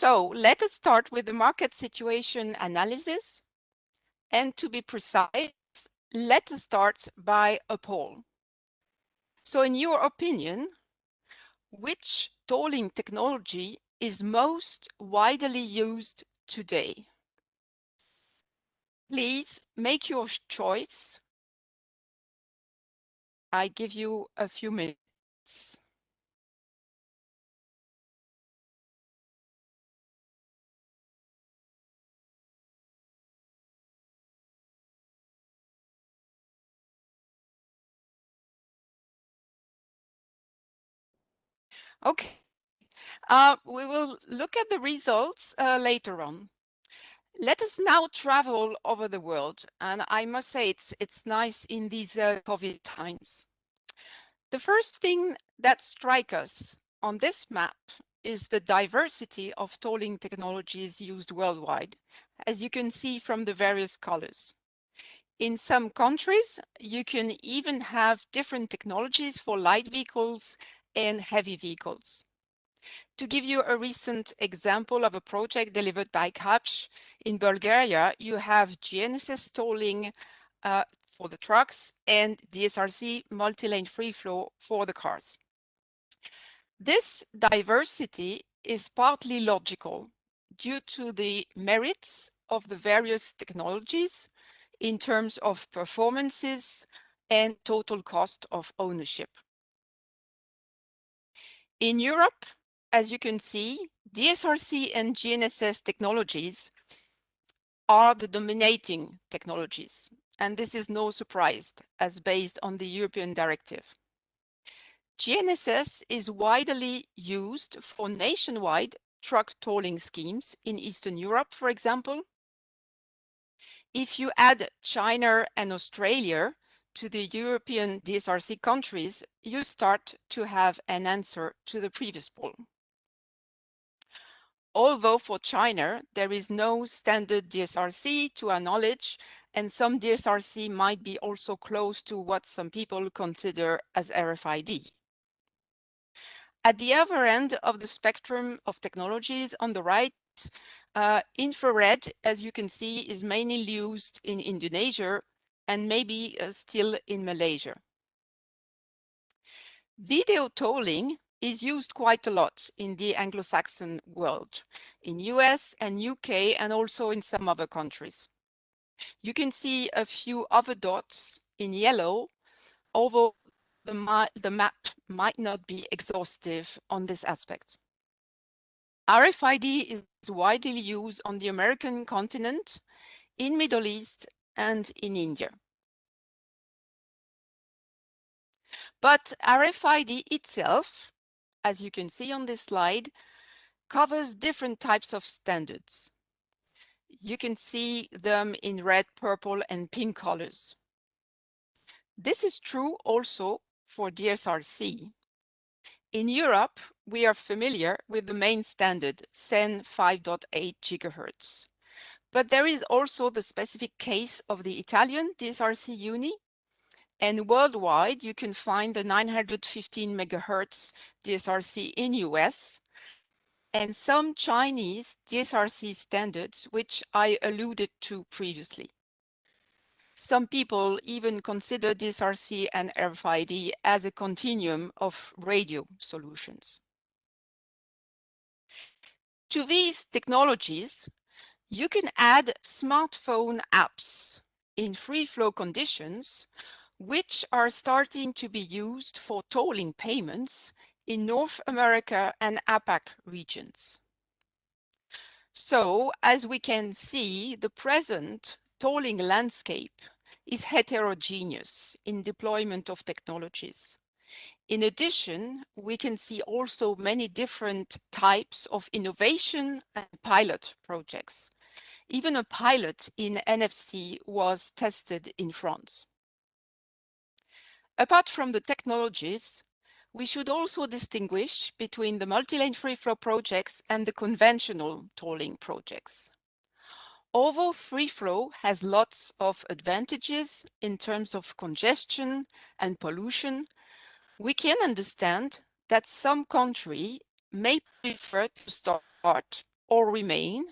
So let us start with the market situation analysis. And to be precise, let us start by a poll. So in your opinion, which tolling technology is most widely used today? Please make your choice. I give you a few minutes. Okay, we will look at the results later on. Let us now travel over the world, and I must say it's nice in these COVID times. The first thing that strikes us on this map is the diversity of tolling technologies used worldwide, as you can see from the various colors. In some countries, you can even have different technologies for light vehicles and heavy vehicles. To give you a recent example of a project delivered by Kapch, in Bulgaria, you have GNSS tolling for the trucks and DSRC multi-lane free flow for the cars. This diversity is partly logical due to the merits of the various technologies in terms of performances and total cost of ownership. In Europe, as you can see, DSRC and GNSS technologies are the dominating technologies, and this is no surprise as based on the European directive. GNSS is widely used for nationwide truck tolling schemes in Eastern Europe, for example. If you add China and Australia to the European DSRC countries, you start to have an answer to the previous poll. Although for China, there is no standard DSRC to our knowledge, and some DSRC might be also close to what some people consider as RFID. At the other end of the spectrum of technologies on the right, infrared, as you can see, is mainly used in Indonesia and maybe still in Malaysia. Video tolling is used quite a lot in the Anglo-Saxon world, in US and UK, and also in some other countries. You can see a few other dots in yellow, although the map might not be exhaustive on this aspect. RFID is widely used on the American continent, in Middle East, and in India. But RFID itself, as you can see on this slide, covers different types of standards. You can see them in red, purple, and pink colors. This is true also for DSRC. In Europe, we are familiar with the main standard, CEN 5.8 GHz. But there is also the specific case of the Italian DSRC Uni, and worldwide you can find the 915 MHz DSRC in US, and some Chinese DSRC standards, which I alluded to previously. Some people even consider DSRC and RFID as a continuum of radio solutions. To these technologies, you can add smartphone apps in free flow conditions, which are starting to be used for tolling payments in North America and APAC regions. So, as we can see, the present tolling landscape is heterogeneous in deployment of technologies. In addition, we can see also many different types of innovation and pilot projects. Even a pilot in NFC was tested in France. Apart from the technologies, we should also distinguish between the multi-lane free flow projects and the conventional tolling projects. Although free flow has lots of advantages in terms of congestion and pollution, we can understand that some countries may prefer to start or remain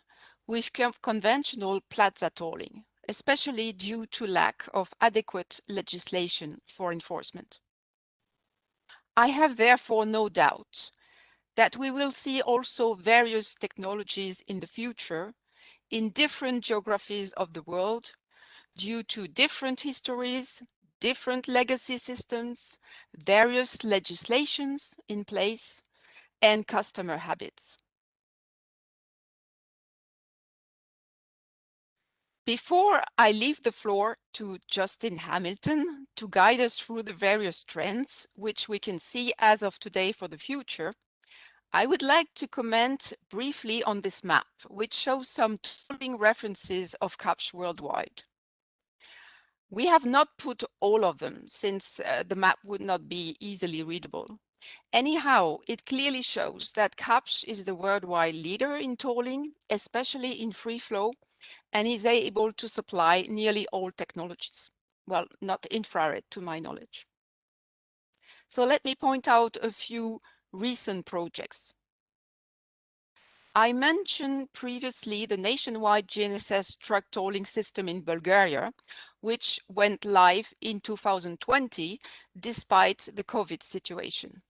with conventional plaza tolling, especially due to lack of adequate legislation for enforcement. I have therefore no doubt that we will see also various technologies in the future in different geographies of the world due to different histories, different legacy systems, various legislations in place, and customer habits. Before I leave the floor to Justin Hamilton to guide us through the various trends which we can see as of today for the future, I would like to comment briefly on this map, which shows some tolling references of CAPTCH worldwide. We have not put all of them since the map would not be easily readable. Anyhow, it clearly shows that CAPTCH is the worldwide leader in tolling, especially in free flow, and is able to supply nearly all technologies. Well, not infrared to my knowledge. So let me point out a few recent projects. I mentioned previously the nationwide GNSS truck tolling system in Bulgaria, which went live in 2020 despite the COVID situation.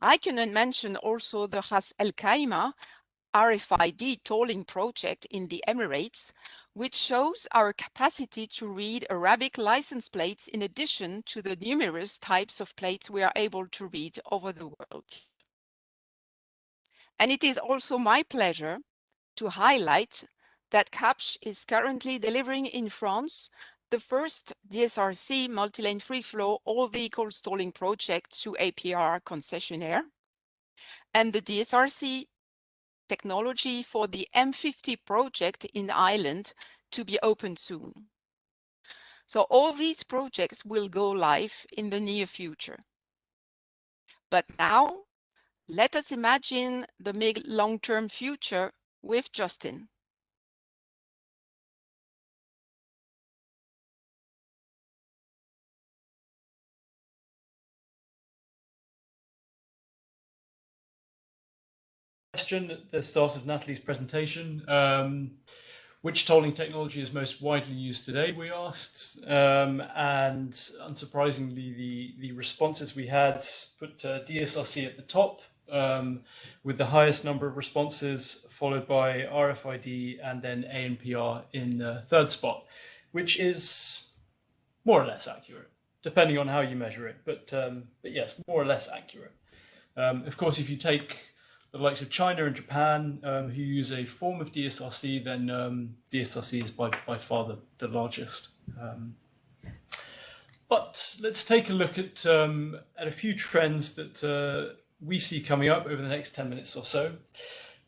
I can mention also the Ras Al Khaimah RFID tolling project in the Emirates, which shows our capacity to read Arabic license plates in addition to the numerous types of plates we are able to read over the world. And it is also my pleasure to highlight that CAPTCH is currently delivering in France the first DSRC multi-lane free flow all vehicles tolling project to APR concessionaire, and the DSRC technology for the M50 project in Ireland to be opened soon. So all these projects will go live in the near future. But now, let us imagine the mid-long-term future with Justin. Question at the start of Natalie's presentation. Which tolling technology is most widely used today, we asked, and unsurprisingly the responses we had put DSRC at the top with the highest number of responses, followed by RFID and then ANPR in the third spot, which is more or less accurate, depending on how you measure it, but yes, more or less accurate. Of course, if you take the likes of China and Japan, who use a form of DSRC, then DSRC is by far the largest. But let's take a look at a few trends that we see coming up over the next 10 minutes or so.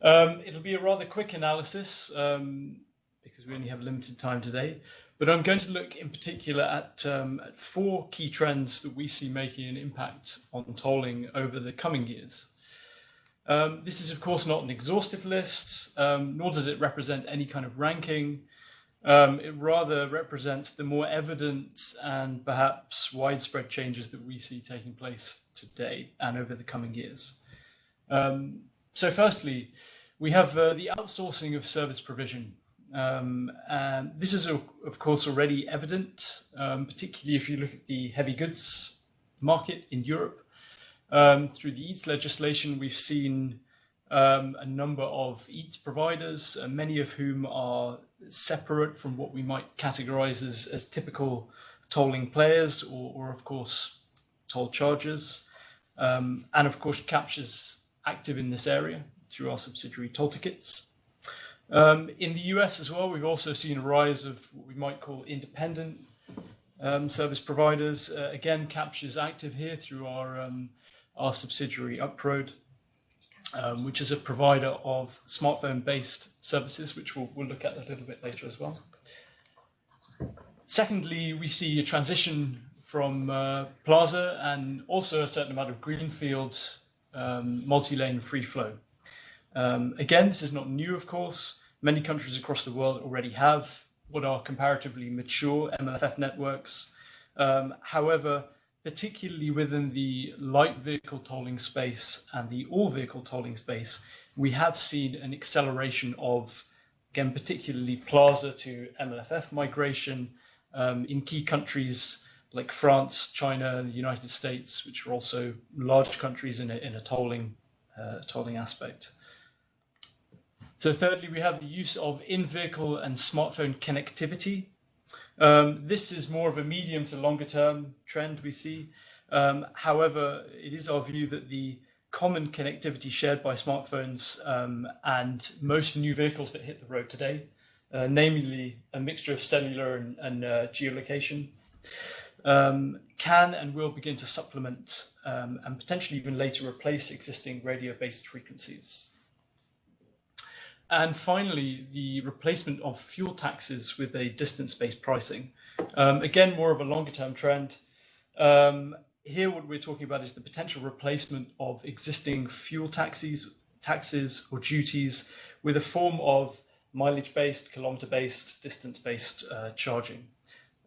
It'll be a rather quick analysis because we only have limited time today, but I'm going to look in particular at 4 key trends that we see making an impact on tolling over the coming years. This is, of course, not an exhaustive list, nor does it represent any kind of ranking. It rather represents the more evident and perhaps widespread changes that we see taking place today and over the coming years. So firstly, we have the outsourcing of service provision. And this is, of course, already evident, particularly if you look at the heavy goods market in Europe. Through the EATS legislation, we've seen a number of EATS providers, many of whom are separate from what we might categorize as typical tolling players or of course, toll chargers. And of course, CAPTCH is active in this area through our subsidiary Toll Tickets. In the US as well, we've also seen a rise of what we might call independent service providers. Again, CAPTCH is active here through our subsidiary Uproad, which is a provider of smartphone-based services, which we'll look at a little bit later as well. Secondly, we see a transition from plaza and also a certain amount of greenfield multi-lane free flow. Again, this is not new, of course. Many countries across the world already have what are comparatively mature MLFF networks. However, particularly within the light vehicle tolling space and the all vehicle tolling space, we have seen an acceleration of, again, particularly plaza to MLFF migration in key countries like France, China, and the United States, which are also large countries in a tolling aspect. So thirdly, we have the use of in-vehicle and smartphone connectivity. This is more of a medium to longer term trend we see. However, it is our view that the common connectivity shared by smartphones and most new vehicles that hit the road today, namely a mixture of cellular and geolocation, can and will begin to supplement and potentially even later replace existing radio-based frequencies. And finally, the replacement of fuel taxes with a distance-based pricing. Again, more of a longer-term trend. Here, what we're talking about is the potential replacement of existing fuel taxes or duties with a form of mileage-based, kilometer-based, distance-based charging.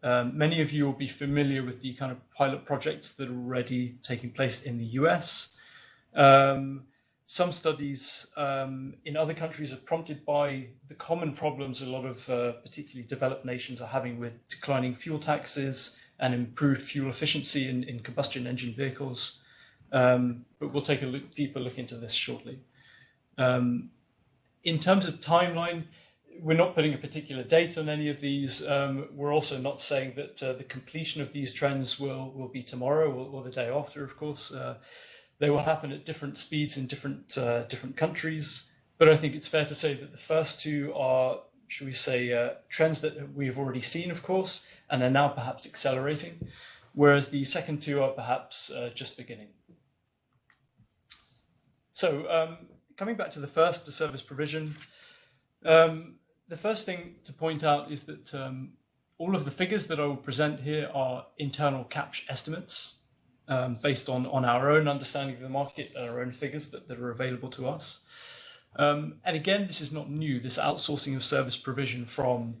Many of you will be familiar with the kind of pilot projects that are already taking place in the US. Some studies in other countries are prompted by the common problems a lot of particularly developed nations are having with declining fuel taxes and improved fuel efficiency in combustion engine vehicles. But we'll take a deeper look into this shortly. In terms of timeline, we're not putting a particular date on any of these. We're also not saying that the completion of these trends will be tomorrow or the day after, of course. They will happen at different speeds in different countries. But I think it's fair to say that the first two are, should we say, trends that we've already seen, of course, and are now perhaps accelerating, whereas the second two are perhaps just beginning. So coming back to the first, the service provision, the first thing to point out is that all of the figures that I will present here are internal CAPTCH estimates based on our own understanding of the market and our own figures that are available to us. And again, this is not new, this outsourcing of service provision from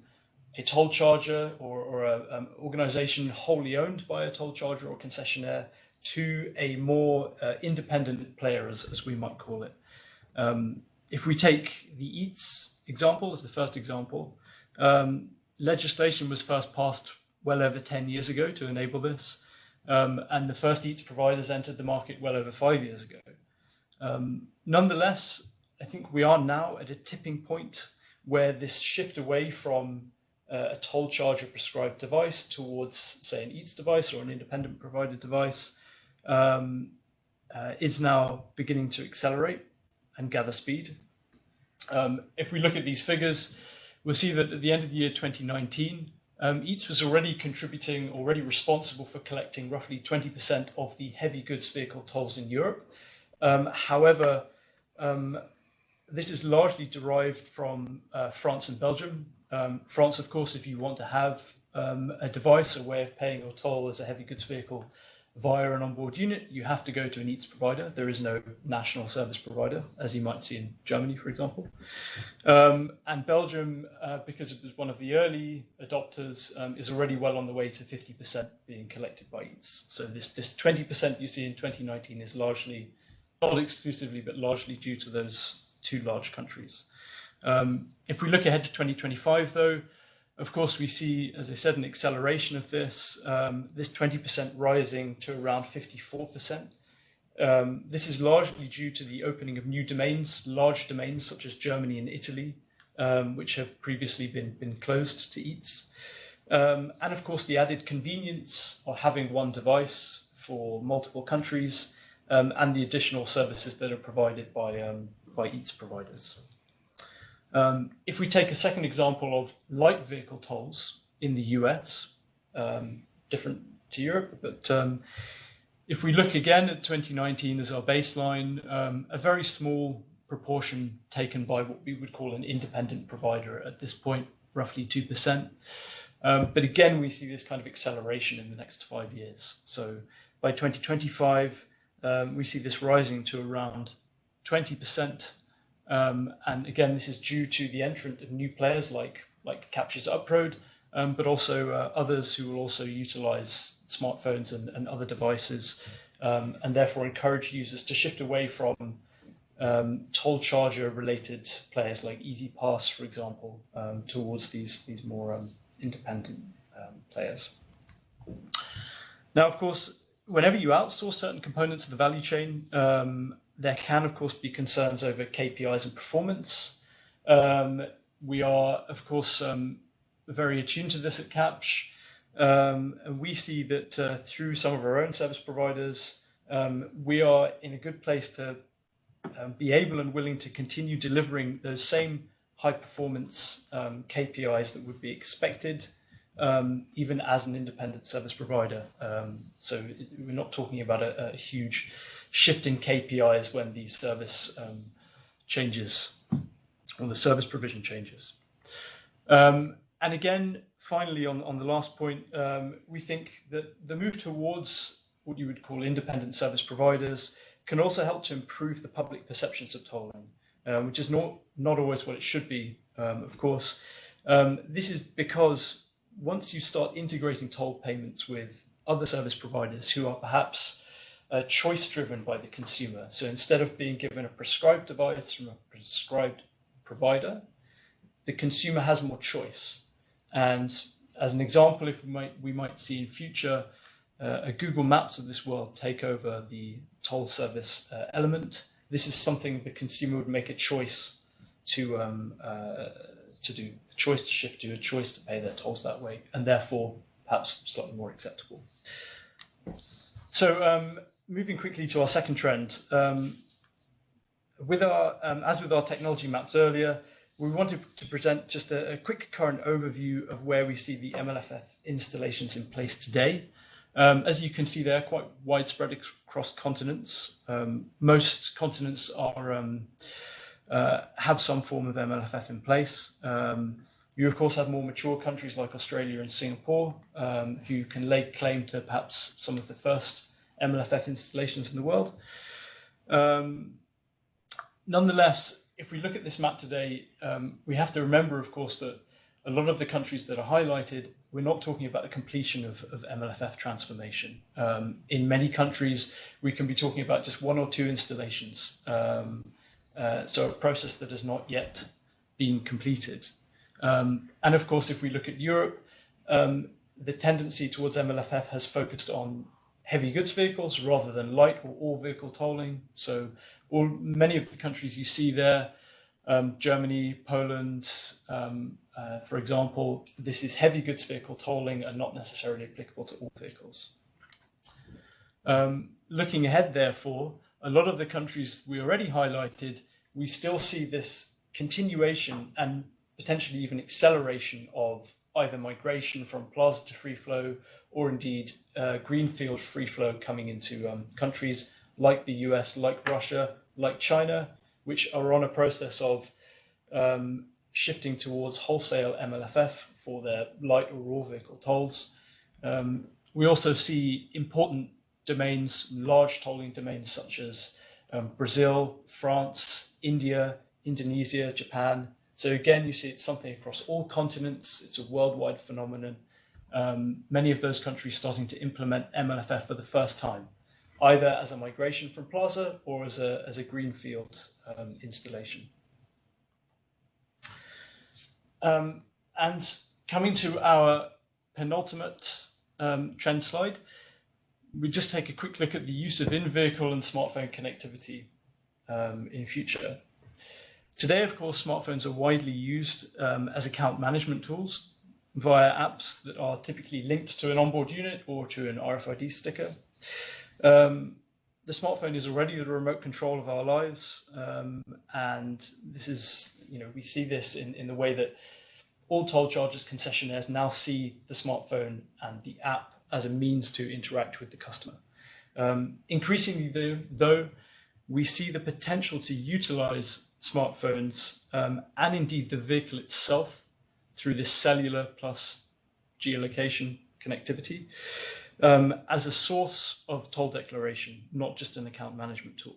a toll charger or an organization wholly owned by a toll charger or concessionaire to a more independent player, as we might call it. If we take the EATS example as the first example, legislation was first passed well over 10 years ago to enable this. And the first EATS providers entered the market well over 5 years ago. Nonetheless, I think we are now at a tipping point where this shift away from a toll charger prescribed device towards, say, an EATS device or an independent provided device is now beginning to accelerate and gather speed. If we look at these figures, we'll see that at the end of the year 2019, EATS was already responsible for collecting roughly 20% of the heavy goods vehicle tolls in Europe. However, this is largely derived from France and Belgium. France, of course, if you want to have a device, a way of paying your toll as a heavy goods vehicle via an onboard unit, you have to go to an EATS provider. There is no national service provider, as you might see in Germany, for example. And Belgium, because it was one of the early adopters, is already well on the way to 50% being collected by EATS. So this 20% you see in 2019 is largely, not exclusively, but largely due to those two large countries. If we look ahead to 2025, though, of course, we see, as I said, an acceleration of this 20% rising to around 54%. This is largely due to the opening of new domains, large domains such as Germany and Italy, which have previously been closed to EATS. And of course, the added convenience of having one device for multiple countries and the additional services that are provided by EATS providers. If we take a second example of light vehicle tolls in the US, different to Europe, but if we look again at 2019 as our baseline, a very small proportion taken by what we would call an independent provider at this point, roughly 2%. But again, we see this kind of acceleration in the next 5 years. So by 2025, we see this rising to around 20%. And again, this is due to the entrant of new players like CAPTCH's Uproad, but also others who will also utilize smartphones and other devices, and therefore encourage users to shift away from toll charger related players like EasyPass, for example, towards these more independent players. Now, of course, whenever you outsource certain components of the value chain, there can, of course, be concerns over KPIs and performance. We are, of course, very attuned to this at Capsch. And we see that through some of our own service providers, we are in a good place to be able and willing to continue delivering those same high performance KPIs that would be expected, even as an independent service provider. So we're not talking about a huge shift in KPIs when the service changes or the service provision changes. And again, finally, on the last point, we think that the move towards what you would call independent service providers can also help to improve the public perceptions of tolling, which is not always what it should be, of course. This is because once you start integrating toll payments with other service providers who are perhaps choice-driven by the consumer, so instead of being given a prescribed device from a prescribed provider, the consumer has more choice. And as an example, if we might see in future a Google Maps of this world take over the toll service element, this is something the consumer would make a choice to do, a choice to shift to, a choice to pay their tolls that way, and therefore perhaps slightly more acceptable. So moving quickly to our second trend, with our as with our technology maps earlier, we wanted to present just a quick current overview of where we see the MLFF installations in place today. As you can see, they're quite widespread across continents. Most continents have some form of MLFF in place. You, of course, have more mature countries like Australia and Singapore, who can lay claim to perhaps some of the first MLFF installations in the world. Nonetheless, if we look at this map today, we have to remember, of course, that a lot of the countries that are highlighted, we're not talking about the completion of MLFF transformation. In many countries, we can be talking about just one or two installations. So a process that has not yet been completed. And of course, if we look at Europe, the tendency towards MLFF has focused on heavy goods vehicles rather than light or all vehicle tolling. So many of the countries you see there, Germany, Poland, for example, this is heavy goods vehicle tolling and not necessarily applicable to all vehicles. Looking ahead, therefore, a lot of the countries we already highlighted, we still see this continuation and potentially even acceleration of either migration from plaza to free flow or indeed greenfield free flow coming into countries like the US, like Russia, like China, which are on a process of shifting towards wholesale MLFF for their light or raw vehicle tolls. We also see important domains, large tolling domains such as Brazil, France, India, Indonesia, Japan. So again, you see it's something across all continents. It's a worldwide phenomenon. Many of those countries starting to implement MLFF for the first time, either as a migration from plaza or as a greenfield installation. And coming to our penultimate trend slide, we just take a quick look at the use of in-vehicle and smartphone connectivity in future. Today, of course, smartphones are widely used as account management tools via apps that are typically linked to an onboard unit or to an RFID sticker. The smartphone is already the remote control of our lives, and this is, we see this in the way that all toll chargers, concessionaires now see the smartphone and the app as a means to interact with the customer. Increasingly, though, we see the potential to utilize smartphones and indeed the vehicle itself through this cellular plus geolocation connectivity as a source of toll declaration, not just an account management tool.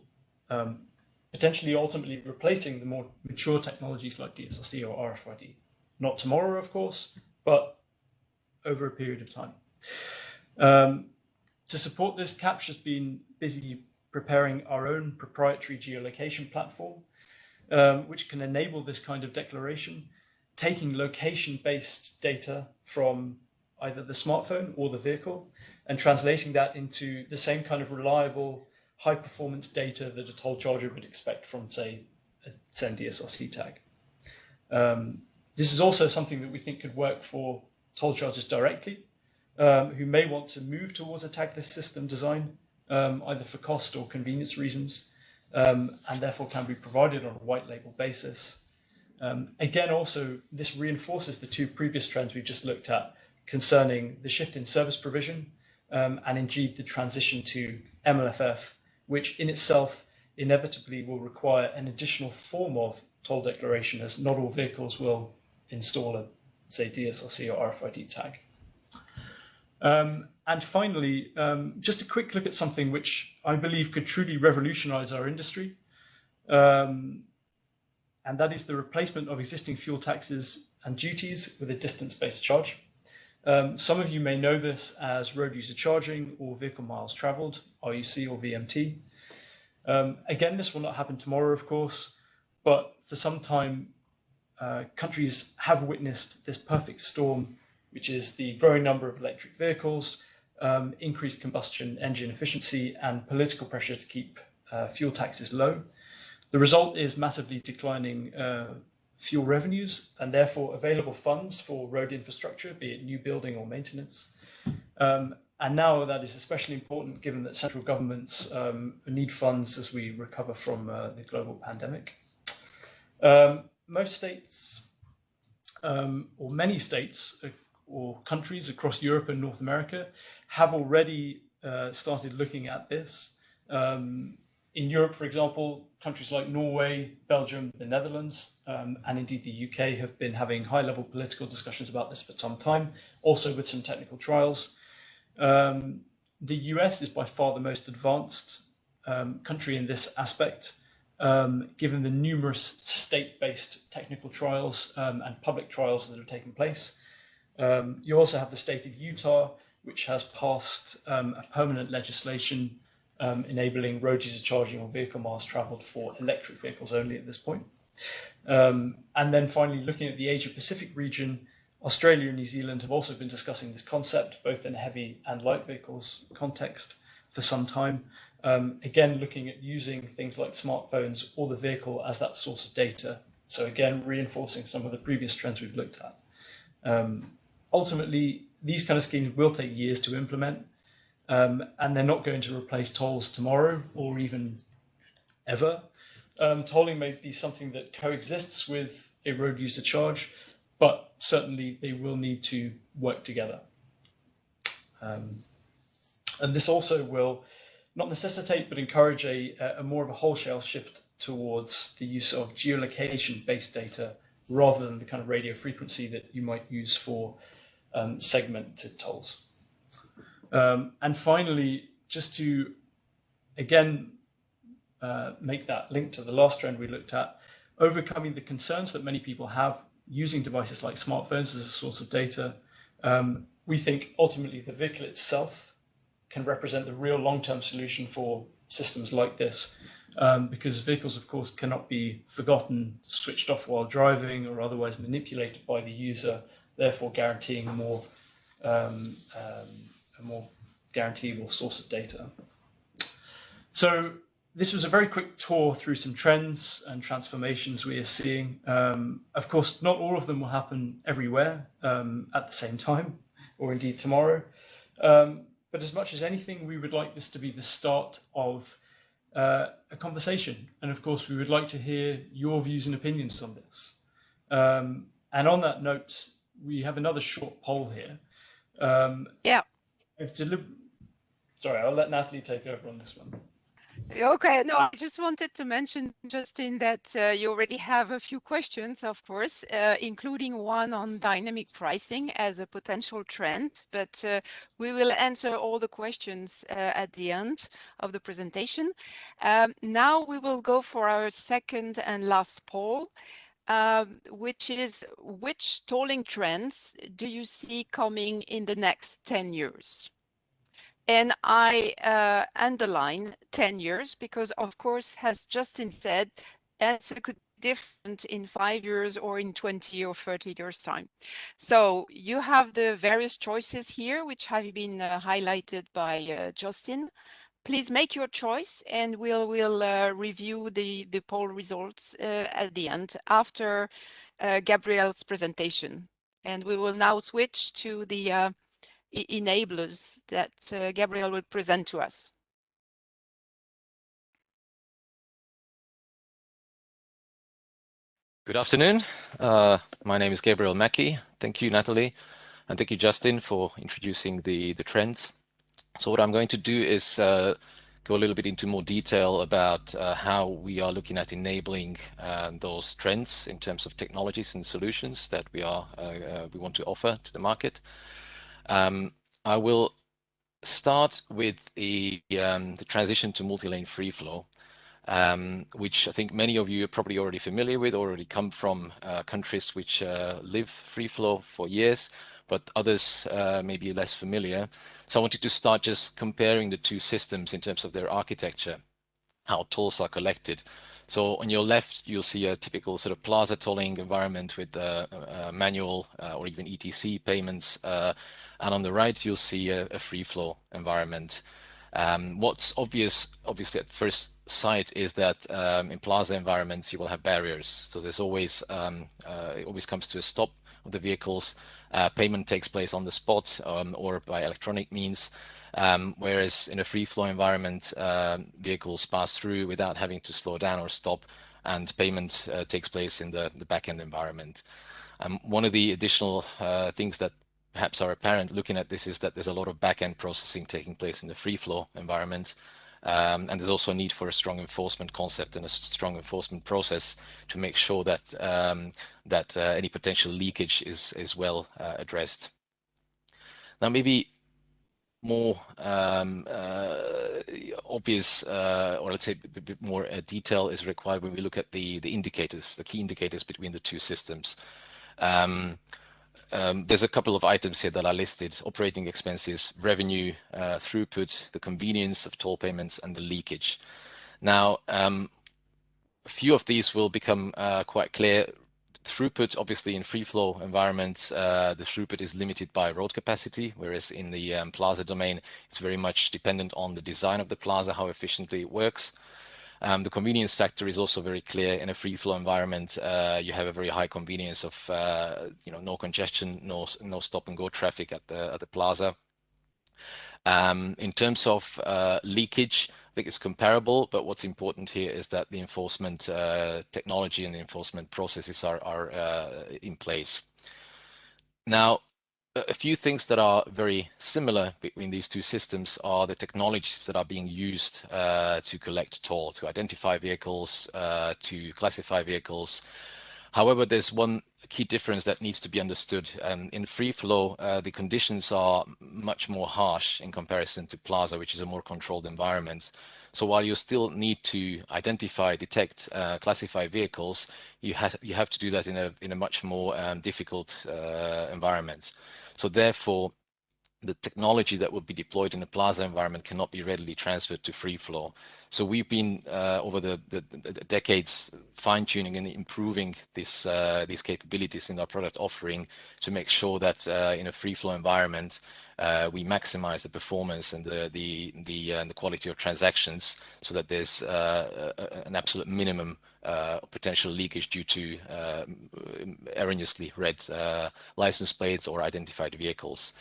Potentially ultimately replacing the more mature technologies like DSRC or RFID. Not tomorrow, of course, but over a period of time. To support this, Capture's been busy preparing our own proprietary geolocation platform, which can enable this kind of declaration, taking location-based data from either the smartphone or the vehicle and translating that into the same kind of reliable, high-performance data that a toll charger would expect from, say, a DSRC tag. This is also something that we think could work for toll chargers directly, who may want to move towards a tagless system design, either for cost or convenience reasons, and therefore can be provided on a white label basis. Again, also, this reinforces the two previous trends we've just looked at concerning the shift in service provision and indeed the transition to MLFF, which in itself inevitably will require an additional form of toll declaration, as not all vehicles will install a, say, DSRC or RFID tag. And finally, just a quick look at something which I believe could truly revolutionize our industry, and that is the replacement of existing fuel taxes and duties with a distance-based charge. Some of you may know this as road user charging or vehicle miles traveled, RUC or VMT. Again, this will not happen tomorrow, of course, but for some time, countries have witnessed this perfect storm, which is the growing number of electric vehicles, increased combustion engine efficiency, and political pressure to keep fuel taxes low. The result is massively declining fuel revenues and therefore available funds for road infrastructure, be it new building or maintenance. And now that is especially important given that central governments need funds as we recover from the global pandemic. Most states, or many states or countries across Europe and North America have already started looking at this. In Europe, for example, countries like Norway, Belgium, the Netherlands, and indeed the UK have been having high-level political discussions about this for some time, also with some technical trials. The US is by far the most advanced country in this aspect, given the numerous state-based technical trials and public trials that have taken place. You also have the state of Utah, which has passed a permanent legislation enabling road user charging on vehicle miles traveled for electric vehicles only at this point. And then finally, looking at the Asia Pacific region, Australia and New Zealand have also been discussing this concept, both in heavy and light vehicles context for some time. Again, looking at using things like smartphones or the vehicle as that source of data. So again, reinforcing some of the previous trends we've looked at. Ultimately, these kind of schemes will take years to implement, and they're not going to replace tolls tomorrow or even ever. Tolling may be something that coexists with a road user charge, but certainly they will need to work together. And this also will not necessitate, but encourage a more of a wholesale shift towards the use of geolocation-based data rather than the kind of radio frequency that you might use for segmented tolls. And finally, just to, again, make that link to the last trend we looked at, overcoming the concerns that many people have using devices like smartphones as a source of data, we think ultimately the vehicle itself can represent the real long-term solution for systems like this, because vehicles, of course, cannot be forgotten, switched off while driving, or otherwise manipulated by the user, therefore guaranteeing a more guaranteeable source of data. So this was a very quick tour through some trends and transformations we are seeing. Of course, not all of them will happen everywhere at the same time, or indeed tomorrow. But as much as anything, we would like this to be the start of a conversation. And of course, we would like to hear your views and opinions on this. And on that note, we have another short poll here. Yeah. Sorry, I'll let Natalie take over on this one. Okay, no, I just wanted to mention, Justin, that you already have a few questions, of course, including one on dynamic pricing as a potential trend, but we will answer all the questions at the end of the presentation. Now we will go for our second and last poll. which is which tolling trends do you see coming in the next 10 years? And I underline 10 years because, of course, as Justin said, answer could be different in 5 years or in 20 or 30 years' time. So you have the various choices here, which have been highlighted by Justin. Please make your choice, and we'll review the poll results at the end after Gabrielle's presentation. And we will now switch to the enablers that Gabrielle will present to us. Good afternoon. My name is Gabriel Mackey. Thank you, Natalie, and thank you, Justin, for introducing the trends. So what I'm going to do is go a little bit into more detail about how we are looking at enabling those trends in terms of technologies and solutions that we want to offer to the market. I will start with the transition to multi-lane free flow. Which I think many of you are probably already familiar with, already come from countries which live free flow for years, but others may be less familiar. So I wanted to start just comparing the two systems in terms of their architecture, how tolls are collected. So on your left, you'll see a typical sort of plaza tolling environment with manual or even ETC payments. And on the right, you'll see a free flow environment. What's obviously at first sight is that in plaza environments you will have barriers. So there's always it always comes to a stop of the vehicles. Payment takes place on the spot or by electronic means. Whereas in a free flow environment, vehicles pass through without having to slow down or stop, and payment takes place in the back-end environment. One of the additional things that perhaps are apparent looking at this is that there's a lot of back-end processing taking place in the free flow environment. And there's also a need for a strong enforcement concept and a strong enforcement process to make sure that any potential leakage is well addressed. Now, maybe more obvious, or let's say a bit more detail is required when we look at the indicators, the key indicators between the two systems. There's a couple of items here that are listed: operating expenses, revenue, throughput, the convenience of toll payments, and the leakage. Now, a few of these will become quite clear. Throughput, obviously in free flow environments, the throughput is limited by road capacity, whereas in the plaza domain, it's very much dependent on the design of the plaza, how efficiently it works. The convenience factor is also very clear. In a free flow environment, you have a very high convenience of no congestion, no stop and go traffic at the plaza. In terms of leakage, I think it's comparable, but what's important here is that the enforcement technology and the enforcement processes are in place. Now, a few things that are very similar between these two systems are the technologies that are being used to collect toll, to identify vehicles, to classify vehicles. However, there's one key difference that needs to be understood. In free flow, the conditions are much more harsh in comparison to plaza, which is a more controlled environment. So while you still need to identify, detect, classify vehicles, you have to do that in a much more difficult environment. So therefore, the technology that will be deployed in a plaza environment cannot be readily transferred to free flow. So we've been over the decades fine-tuning and improving these capabilities in our product offering to make sure that in a free flow environment we maximize the performance and the quality of transactions, so that there's an absolute minimum potential leakage due to erroneously read license plates or identified vehicles.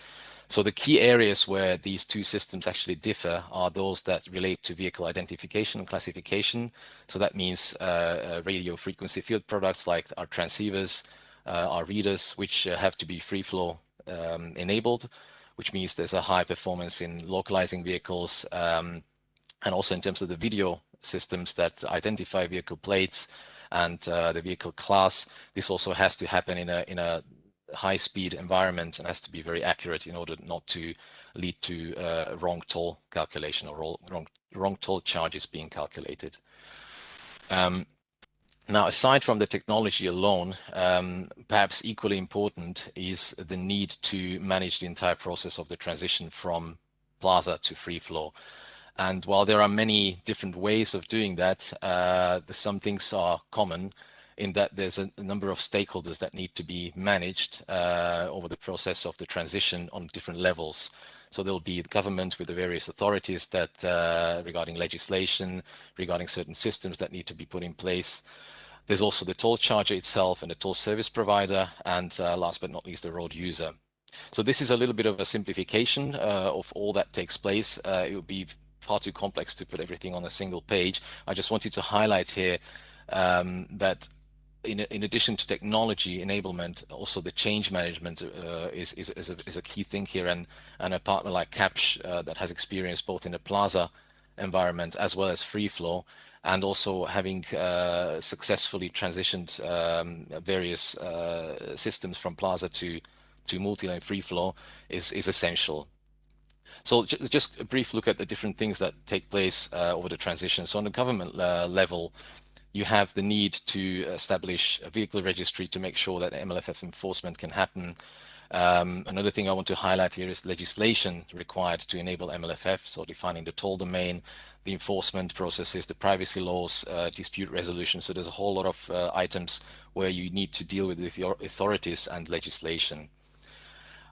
So the key areas where these two systems actually differ are those that relate to vehicle identification and classification. So that means radio frequency field products like our transceivers, our readers, which have to be free flow enabled, which means there's a high performance in localizing vehicles, and also in terms of the video systems that identify vehicle plates and the vehicle class. This also has to happen in a high-speed environment and has to be very accurate in order not to lead to wrong toll calculation or wrong toll charges being calculated. Now, aside from the technology alone, perhaps equally important is the need to manage the entire process of the transition from plaza to free flow. And while there are many different ways of doing that, some things are common in that there's a number of stakeholders that need to be managed over the process of the transition on different levels. So there'll be the government with the various authorities that regarding legislation, regarding certain systems that need to be put in place. There's also the toll charger itself and the toll service provider, and last but not least, the road user. So this is a little bit of a simplification of all that takes place. It would be far too complex to put everything on a single page. I just wanted to highlight here that in addition to technology enablement, also the change management is a key thing here, and a partner like Capsch that has experience both in the plaza environment as well as free flow, and also having successfully transitioned various systems from plaza to multi-lane free flow is essential. So just a brief look at the different things that take place over the transition. So on the government level, you have the need to establish a vehicle registry to make sure that MLFF enforcement can happen. Another thing I want to highlight here is legislation required to enable MLFF, so defining the toll domain, the enforcement processes, the privacy laws, dispute resolution. So there's a whole lot of items where you need to deal with the authorities and legislation.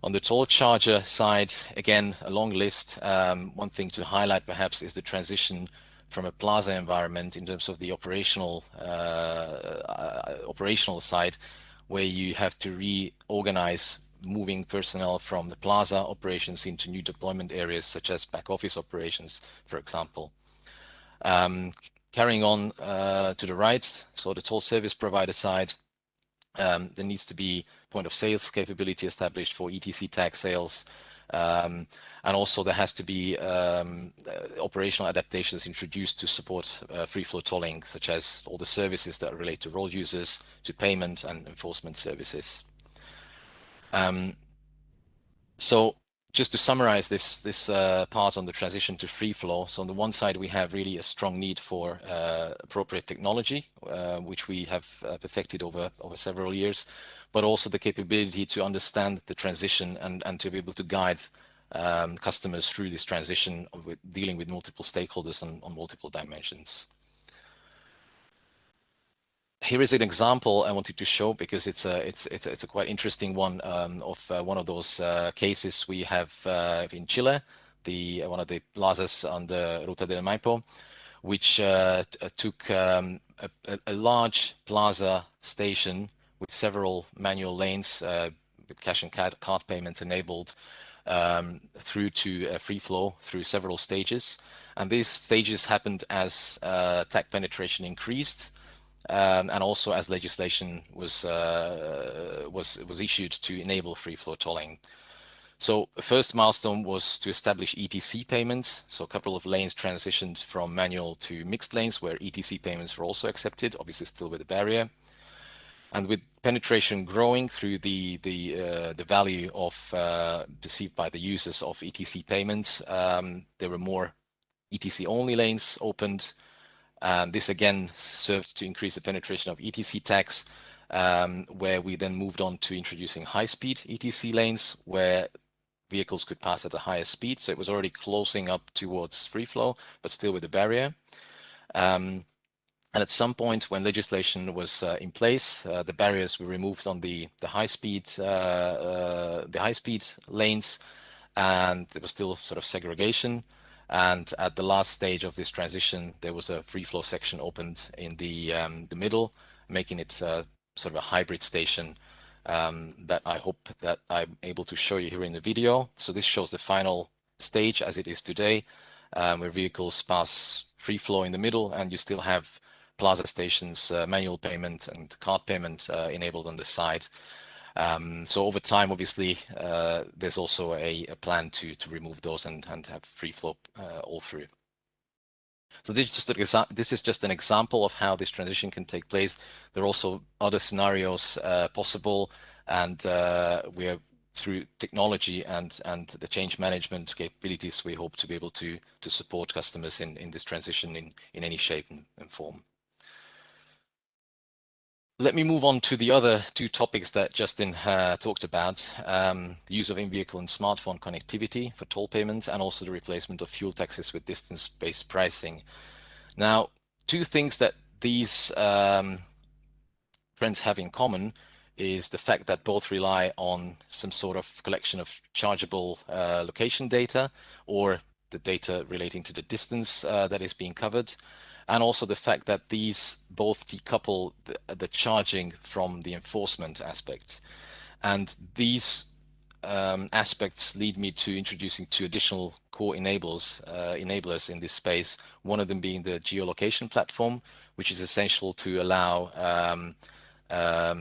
On the toll charger side, again, a long list. One thing to highlight perhaps is the transition from a plaza environment in terms of the operational side, where you have to reorganize moving personnel from the plaza operations into new deployment areas such as back office operations, for example. Carrying on to the right, so the toll service provider side, there needs to be point of sales capability established for ETC tag sales. And also there has to be operational adaptations introduced to support free flow tolling, such as all the services that relate to road users, to payment and enforcement services. So just to summarize this part on the transition to free flow. So on the one side, we have really a strong need for appropriate technology, which we have perfected over several years, but also the capability to understand the transition and to be able to guide customers through this transition with dealing with multiple stakeholders on multiple dimensions. Here is an example I wanted to show because it's a quite interesting one of one of those cases we have in Chile, one of the plazas on the Ruta del Maipo, which took a large plaza station with several manual lanes with cash and card payments enabled through to free flow through several stages, and these stages happened as tag penetration increased. And also as legislation was issued to enable free flow tolling. So the first milestone was to establish ETC payments. So a couple of lanes transitioned from manual to mixed lanes where ETC payments were also accepted, obviously still with a barrier. And with penetration growing through the value of perceived by the users of ETC payments, there were more ETC only lanes opened. This again served to increase the penetration of ETC tags, where we then moved on to introducing high-speed ETC lanes where vehicles could pass at a higher speed. So it was already closing up towards free flow, but still with a barrier. And at some point when legislation was in place, the barriers were removed on the high-speed lanes, and there was still sort of segregation. And at the last stage of this transition, there was a free flow section opened in the middle, making it sort of a hybrid station that I hope that I'm able to show you here in the video. So this shows the final stage as it is today, where vehicles pass free flow in the middle, and you still have plaza stations, manual payment and card payment enabled on the side. So over time, obviously, there's also a plan to remove those and have free flow all through. So this is just an example of how this transition can take place. There are also other scenarios possible, and we are through technology and the change management capabilities, we hope to be able to support customers in this transition in any shape and form. Let me move on to the other two topics that Justin talked about, the use of in-vehicle and smartphone connectivity for toll payments, and also the replacement of fuel taxes with distance-based pricing. Now, two things that these trends have in common is the fact that both rely on some sort of collection of chargeable location data, or the data relating to the distance that is being covered, and also the fact that these both decouple the charging from the enforcement aspect. And these aspects lead me to introducing two additional core enablers in this space. One of them being the geolocation platform, which is essential to allow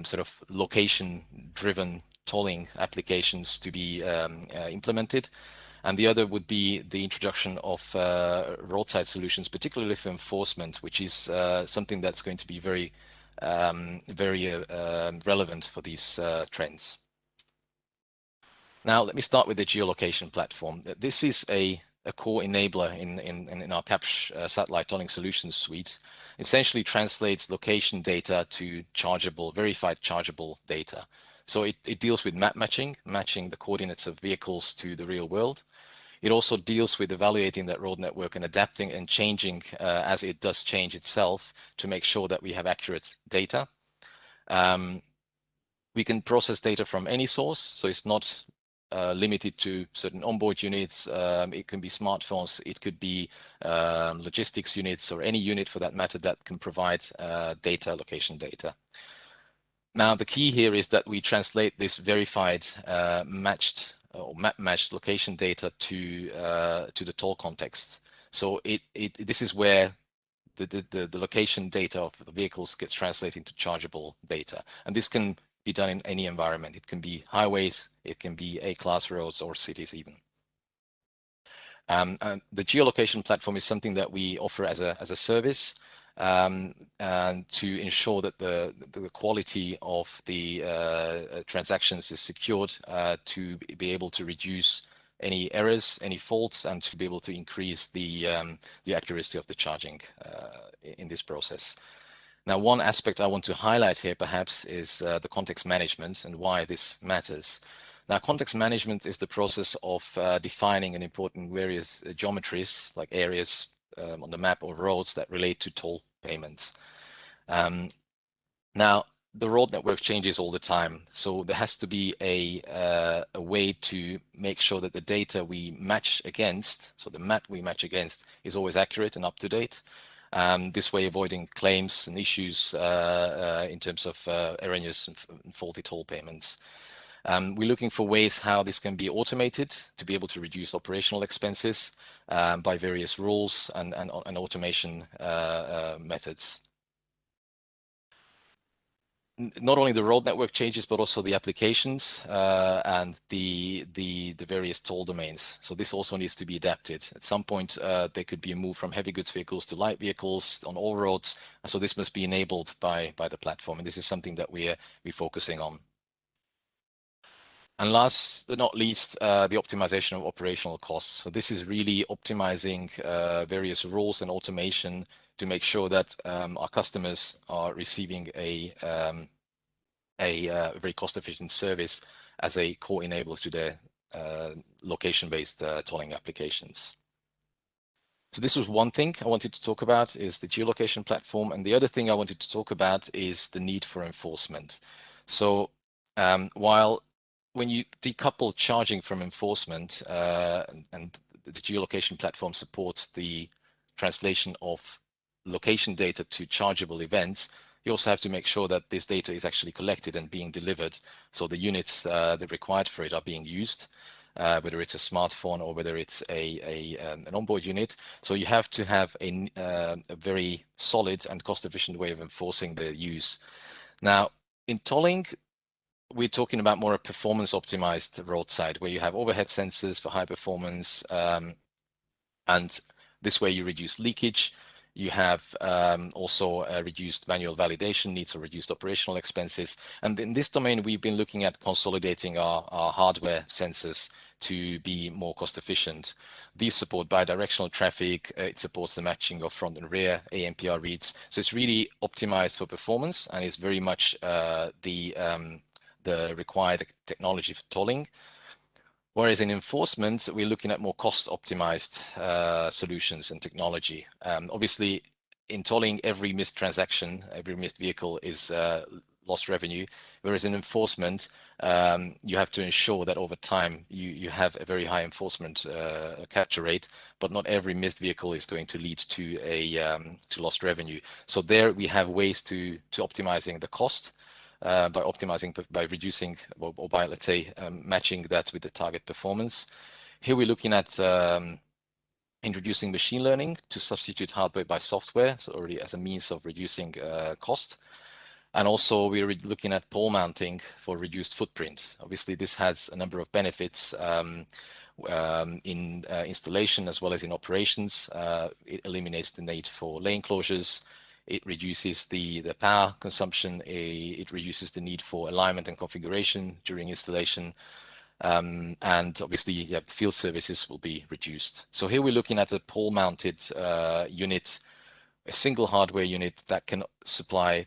sort of location-driven tolling applications to be implemented. And the other would be the introduction of roadside solutions, particularly for enforcement, which is something that's going to be very relevant for these trends. Now, let me start with the geolocation platform. This is a core enabler in our CAPS satellite tolling solutions suite. Essentially translates location data to chargeable, verified chargeable data. So it deals with map matching the coordinates of vehicles to the real world. It also deals with evaluating that road network and adapting and changing as it does change itself to make sure that we have accurate data. We can process data from any source, so it's not limited to certain onboard units. It can be smartphones, it could be logistics units, or any unit for that matter that can provide data, location data. Now, the key here is that we translate this verified matched or map-matched location data to the toll context. So this is where the location data of the vehicles gets translated into chargeable data, and this can be done in any environment. It can be highways, it can be A-class roads, or cities even. And the geolocation platform is something that we offer as a service, and to ensure that the quality of the transactions is secured, to be able to reduce any errors, any faults, and to be able to increase the accuracy of the charging in this process. Now, one aspect I want to highlight here perhaps is the context management and why this matters. Now, context management is the process of defining and importing various geometries, like areas on the map or roads that relate to toll payments. Now, the road network changes all the time, so there has to be a way to make sure that the data we match against, so the map we match against, is always accurate and up to date. This way avoiding claims and issues in terms of erroneous and faulty toll payments. We're looking for ways how this can be automated to be able to reduce operational expenses by various rules and automation methods. Not only the road network changes, but also the applications and the various toll domains. So this also needs to be adapted. At some point, there could be a move from heavy goods vehicles to light vehicles on all roads. So this must be enabled by the platform, and this is something that we're focusing on. And last but not least, the optimization of operational costs. So this is really optimizing various rules and automation to make sure that our customers are receiving a very cost-efficient service as a core enabler to their location-based tolling applications. So this was one thing I wanted to talk about, is the geolocation platform, and the other thing I wanted to talk about is the need for enforcement. So while when you decouple charging from enforcement, and the geolocation platform supports the translation of location data to chargeable events, you also have to make sure that this data is actually collected and being delivered. So the units that are required for it are being used, whether it's a smartphone or whether it's an onboard unit. So you have to have a very solid and cost-efficient way of enforcing the use. Now, in tolling, we're talking about more a performance optimized roadside, where you have overhead sensors for high performance, and this way you reduce leakage, You have also reduced manual validation needs or reduced operational expenses. And in this domain, we've been looking at consolidating our hardware sensors to be more cost efficient. These support bidirectional traffic. It supports the matching of front and rear ANPR reads. So it's really optimized for performance, and it's very much the required technology for tolling. Whereas in enforcement, we're looking at more cost-optimized solutions and technology. Obviously, in tolling, every missed transaction, every missed vehicle is lost revenue. Whereas in enforcement, you have to ensure that over time you have a very high enforcement capture rate, but not every missed vehicle is going to lead to to lost revenue. So there we have ways to optimizing the cost. By reducing or by, let's say, matching that with the target performance. Here we're looking at introducing machine learning to substitute hardware by software, so already as a means of reducing cost. And also we're looking at pole mounting for reduced footprint. Obviously, this has a number of benefits in installation as well as in operations. It eliminates the need for lane closures. It reduces the power consumption. It reduces the need for alignment and configuration during installation. And obviously, field services will be reduced. So here we're looking at a pole-mounted unit, a single hardware unit that can supply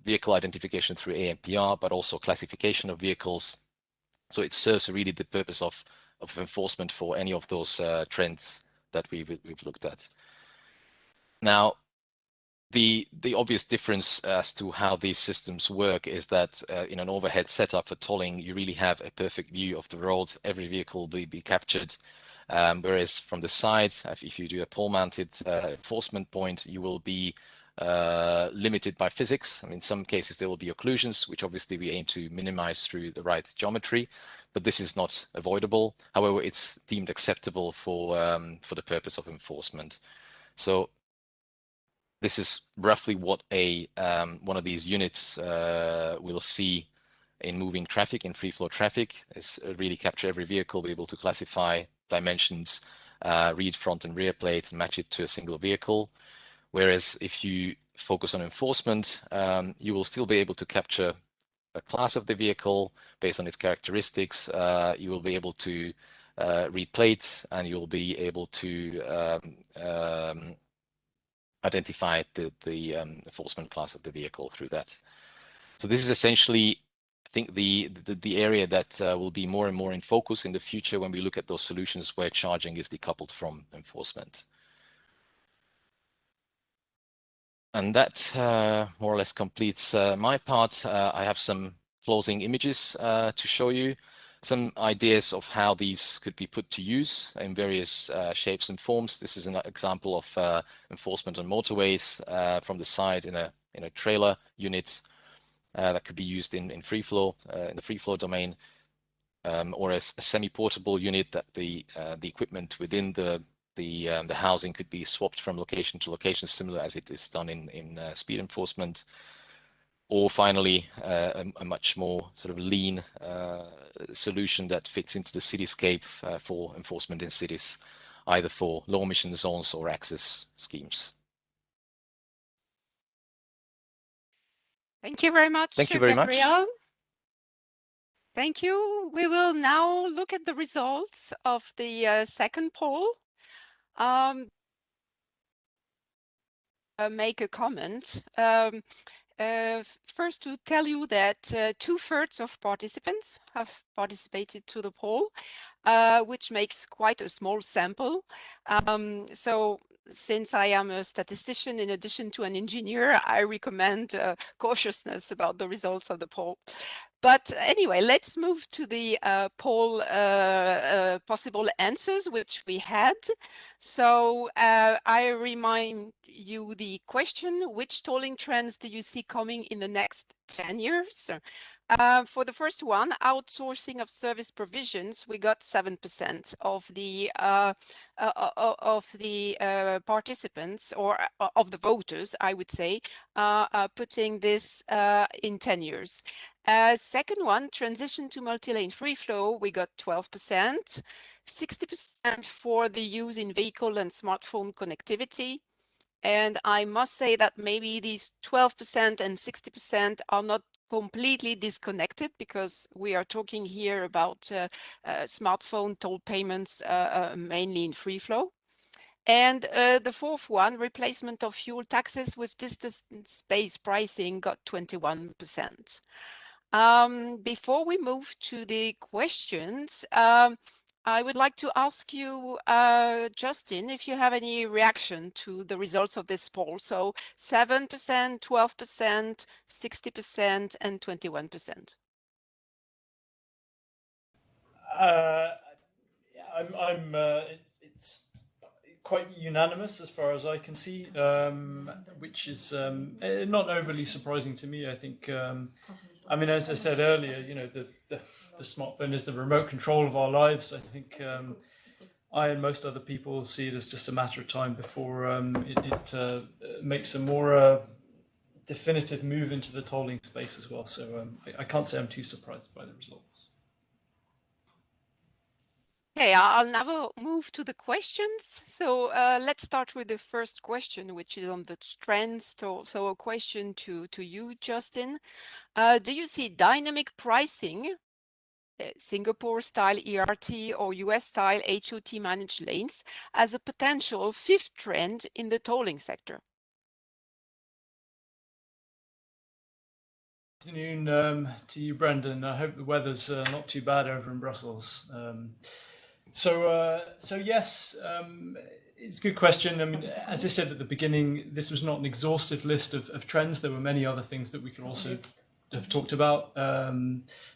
vehicle identification through ANPR, but also classification of vehicles. So it serves really the purpose of enforcement for any of those trends that we've looked at. Now, the obvious difference as to how these systems work is that in an overhead setup for tolling, you really have a perfect view of the road. Every vehicle will be captured. Whereas from the side, if you do a pole-mounted enforcement point, you will be limited by physics. I mean, in some cases there will be occlusions, which obviously we aim to minimize through the right geometry, but this is not avoidable. However, it's deemed acceptable for the purpose of enforcement. So this is roughly what one of these units will see in moving traffic, in free flow traffic. Is really capture every vehicle, be able to classify dimensions, read front and rear plates, and match it to a single vehicle. Whereas if you focus on enforcement, you will still be able to capture a class of the vehicle based on its characteristics. You will be able to read plates, and you'll be able to identify the enforcement class of the vehicle through that. So this is essentially, I think, the area that will be more and more in focus in the future when we look at those solutions where charging is decoupled from enforcement. And that more or less completes my part. I have some closing images to show you, some ideas of how these could be put to use in various shapes and forms. This is an example of enforcement on motorways from the side in a trailer unit that could be used in free flow in the free flow domain, or as a semi-portable unit that the equipment within the housing could be swapped from location to location, similar as it is done in speed enforcement. Or finally, a much more sort of lean solution that fits into the cityscape for enforcement in cities, either for low emission zones or access schemes. Thank you very much, Thank you very Gabriel. much. Thank you. We will now look at the results of the second poll. Make a comment. First, to tell you that 2/3 of participants have participated to the poll, which makes quite a small sample. So since I am a statistician in addition to an engineer, I recommend cautiousness about the results of the poll. But anyway, let's move to the poll possible answers which we had. So I remind you the question: which tolling trends do you see coming in the next 10 years? For the first one, outsourcing of service provisions, we got 7% of the participants, or of the voters, I would say, putting this in 10 years. Second one, transition to multi-lane free flow, we got 12%, 60% for the use in vehicle and smartphone connectivity, And I must say that maybe these 12% and 60% are not completely disconnected, because we are talking here about smartphone toll payments mainly in free flow. And the fourth one, replacement of fuel taxes with distance-based pricing, got 21%. Before we move to the questions, I would like to ask you, Justin, if you have any reaction to the results of this poll. So 7%, 12%, 60%, and 21%. It's quite unanimous as far as I can see, which is not overly surprising to me. I think, I mean, as I said earlier, you know, the smartphone is the remote control of our lives. I think I and most other people see it as just a matter of time before it makes a more definitive move into the tolling space as well. So I can't say I'm too surprised by the results. Okay, I'll now move to the questions. So let's start with the first question, which is on the trends. So a question to you, Justin. Do you see dynamic pricing, Singapore-style ERT or US-style HOT managed lanes, as a potential fifth trend in the tolling sector? Good afternoon to you, Brendan. I hope the weather's not too bad over in Brussels. So yes, it's a good question. I mean, as I said at the beginning, this was not an exhaustive list of trends. There were many other things that we could also have talked about,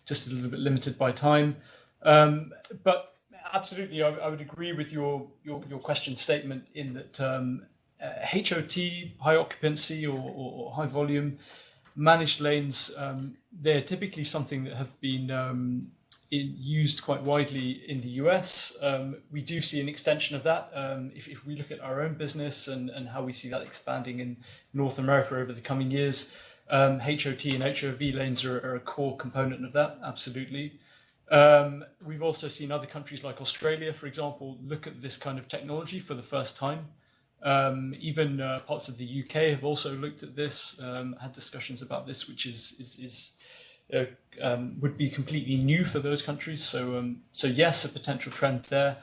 just a little bit limited by time. But absolutely, I would agree with your question statement in that HOT, high occupancy or high volume managed lanes, they're typically something that have been used quite widely in the US. We do see an extension of that. If we look at our own business and how we see that expanding in North America over the coming years, HOT and HOV lanes are a core component of that, absolutely. We've also seen other countries like Australia, for example, look at this kind of technology for the first time. Even parts of the UK have also looked at this, had discussions about this, which would be completely new for those countries. So yes, a potential trend there.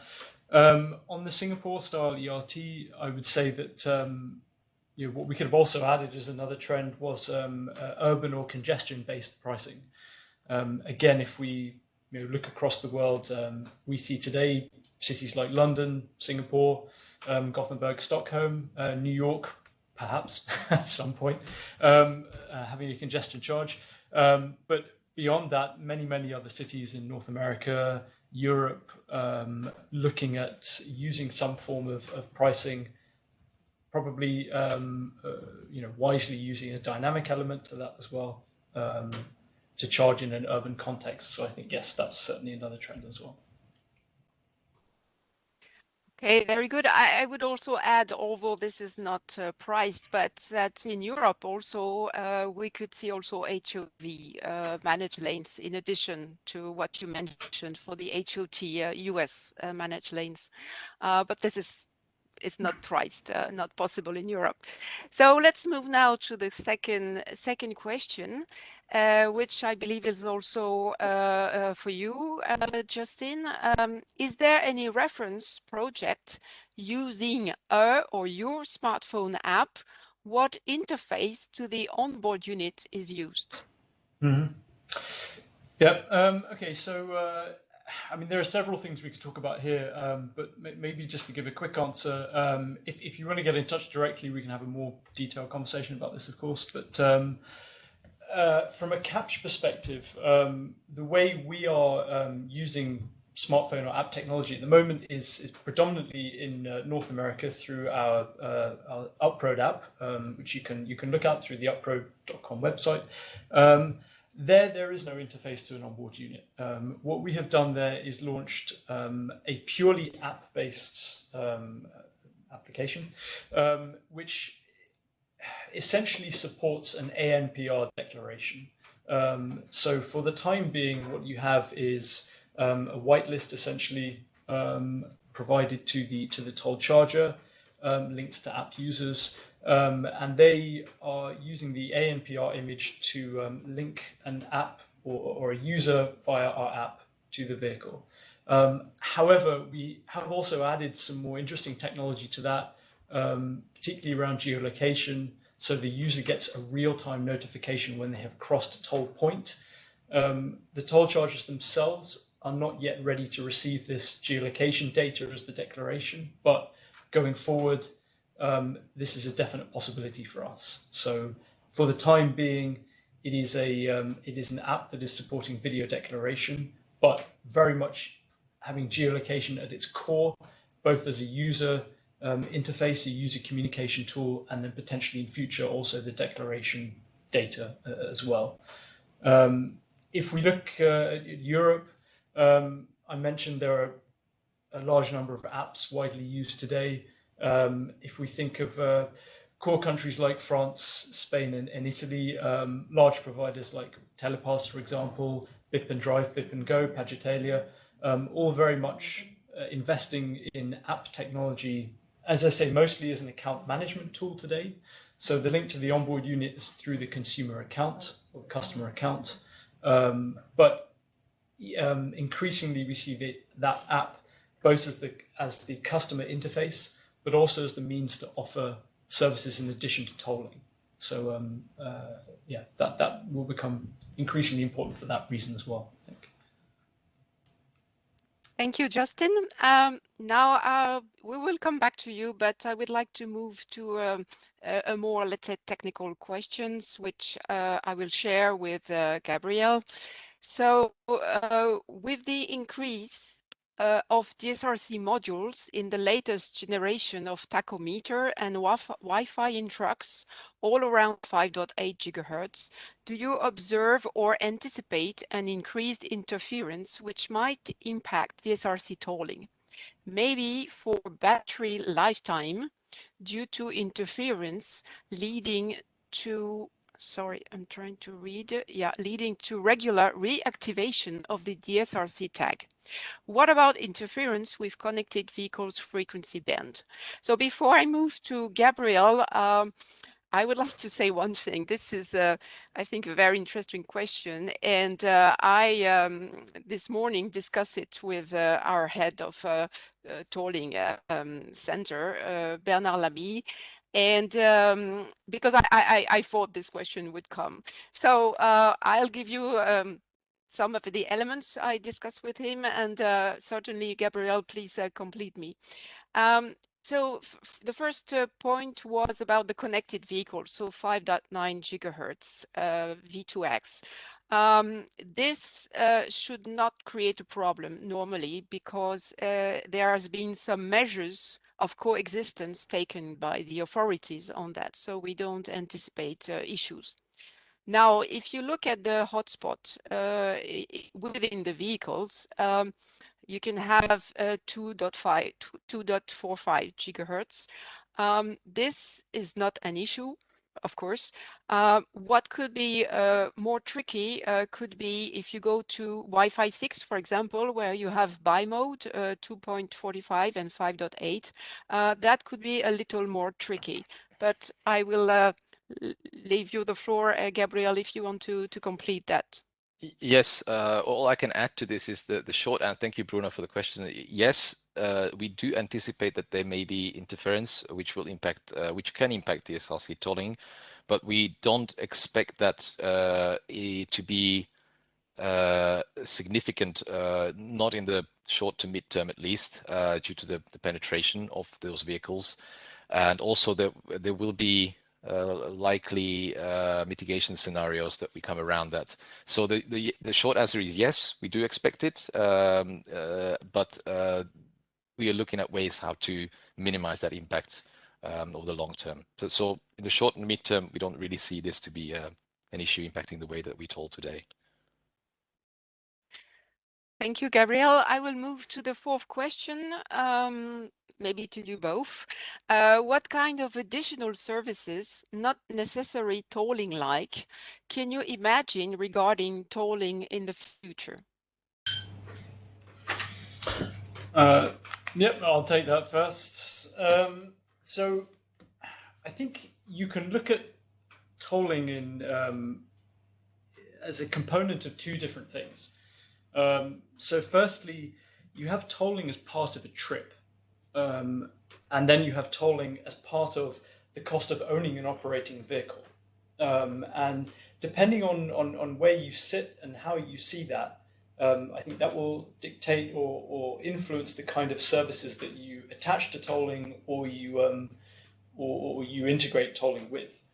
On the Singapore-style ERT, I would say that what we could have also added as another trend was urban or congestion-based pricing. Again, if we look across the world, we see today cities like London, Singapore, Gothenburg, Stockholm, New York, perhaps at some point, having a congestion charge. But beyond that, many other cities in North America, Europe, looking at using some form of pricing, probably wisely using a dynamic element to that as well, to charge in an urban context. So I think, yes, that's certainly another trend as well. Okay, very good. I would also add, although this is not priced, but that in Europe also we could see also HOV managed lanes in addition to what you mentioned for the HOT US managed lanes. But this is not priced, not possible in Europe. So let's move now to the second question, which I believe is also for you, Justin. Is there any reference project using or your smartphone app? What interface to the onboard unit is used? Mm-hmm. Yeah. Okay. So. I mean, there are several things we could talk about here, but maybe just to give a quick answer, if you want to get in touch directly, we can have a more detailed conversation about this, of course. But from a CAPTCH perspective, the way we are using smartphone or app technology at the moment is predominantly in North America through our Uproad app, which you can look at through the uproad.com website. There is no interface to an onboard unit. What we have done there is launched a purely app-based application, which essentially supports an ANPR declaration. So for the time being, what you have is a whitelist essentially provided to the toll charger. links to app users, and they are using the ANPR image to link an app or a user via our app to the vehicle. However, we have also added some more interesting technology to that, particularly around geolocation, so the user gets a real-time notification when they have crossed a toll point. The toll chargers themselves are not yet ready to receive this geolocation data as the declaration, but going forward, this is a definite possibility for us. So for the time being, it is an app that is supporting video declaration, but very much having geolocation at its core, both as a user interface, a user communication tool, and then potentially in future also the declaration data as well. If we look at Europe, I mentioned there are a large number of apps widely used today. If we think of core countries like France, Spain, and Italy, large providers like Telepass, for example, Bip and Drive, Bip and Go, Pagitalia, all very much investing in app technology, as I say, mostly as an account management tool today. So the link to the onboard unit is through the consumer account or the customer account. But increasingly we see that app both as the customer interface, but also as the means to offer services in addition to tolling. So yeah, that will become increasingly important for that reason as well, I think. Thank you, Justin. Now we will come back to you, but I would like to move to a more, let's say, technical questions, which I will share with Gabriel. So with the increase of DSRC modules in the latest generation of tachometer and Wi-Fi in trucks, all around 5.8 gigahertz, do you observe or anticipate an increased interference which might impact DSRC tolling? Maybe for battery lifetime due to interference leading to, sorry, I'm trying to read. Yeah, leading to regular reactivation of the DSRC tag. What about interference with connected vehicles frequency band? So before I move to Gabriel, I would like to say one thing. This is, I think, a very interesting question. And I, this morning, discussed it with our head of tolling center, Bernard Lamy. And because I thought this question would come. So I'll give you some of the elements I discussed with him. And certainly, Gabriel, please complete me. So the first point was about the connected vehicle, so 5.9 gigahertz V2X. This should not create a problem normally because there has been some measures of coexistence taken by the authorities on that, so we don't anticipate issues. Now, if you look at the hotspot within the vehicles, you can have 2.45 gigahertz. This is not an issue, of course. What could be more tricky could be if you go to Wi-Fi 6, for example, where you have bi-mode 2.45 and 5.8. That could be a little more tricky, but I will leave you the floor, Gabriel, if you want to complete that. Yes, all I can add to this is the short answer. Thank you, Bruno, for the question. Yes, we do anticipate that there may be interference, which will impact, which can impact the DSRC tolling, but we don't expect that to be significant, not in the short to mid-term at least, due to the penetration of those vehicles, and also there will be likely mitigation scenarios that we come around that. So the short answer is yes, we do expect it, but we are looking at ways how to minimize that impact over the long term. So in the short and mid-term, we don't really see this to be an issue impacting the way that we toll today. Thank you, Gabriel. I will move to the fourth question, maybe to you both. What kind of additional services, not necessarily tolling like, can you imagine regarding tolling in the future? Yep, I'll take that first. So I think you can look at tolling in as a component of two different things. So firstly, you have tolling as part of a trip, and then you have tolling as part of the cost of owning and operating a vehicle. And depending on where you sit and how you see that, I think that will dictate or influence the kind of services that you attach to tolling or you integrate tolling with.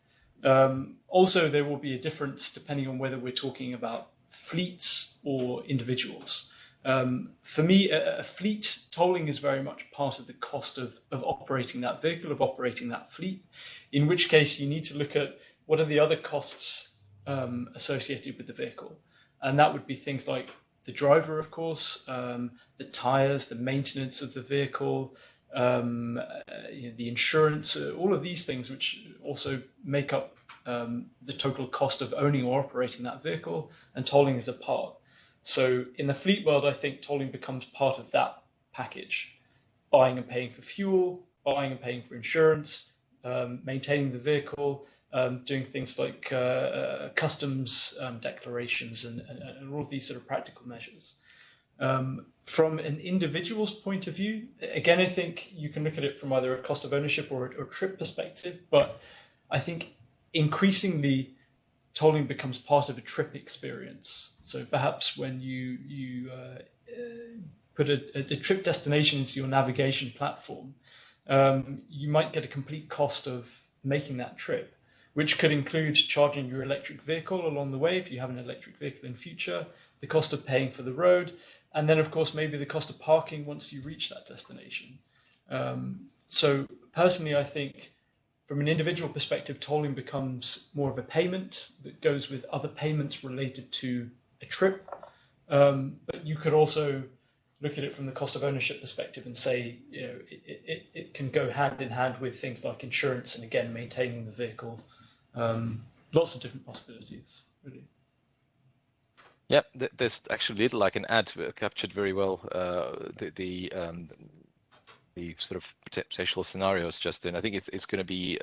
Also, there will be a difference depending on whether we're talking about fleets or individuals. For me, a fleet tolling is very much part of the cost of operating that vehicle, of operating that fleet, in which case you need to look at what are the other costs associated with the vehicle. And that would be things like the driver, of course, the tires, the maintenance of the vehicle, the insurance, all of these things which also make up the total cost of owning or operating that vehicle, and tolling is a part. So in the fleet world, I think tolling becomes part of that package. Buying and paying for fuel, buying and paying for insurance, maintaining the vehicle, doing things like customs declarations and all of these sort of practical measures. From an individual's point of view, again, I think you can look at it from either a cost of ownership or a trip perspective, but I think increasingly tolling becomes part of a trip experience. So perhaps when you put a trip destination into your navigation platform, you might get a complete cost of making that trip, which could include charging your electric vehicle along the way if you have an electric vehicle in future, the cost of paying for the road, and then of course maybe the cost of parking once you reach that destination. So personally, I think from an individual perspective, tolling becomes more of a payment that goes with other payments related to a trip. But you could also look at it from the cost of ownership perspective and say, it can go hand in hand with things like insurance and again, maintaining the vehicle. Lots of different possibilities, really. Yeah, there's actually little I can add. Captured very well the sort of potential scenarios, Justin. I think it's going to be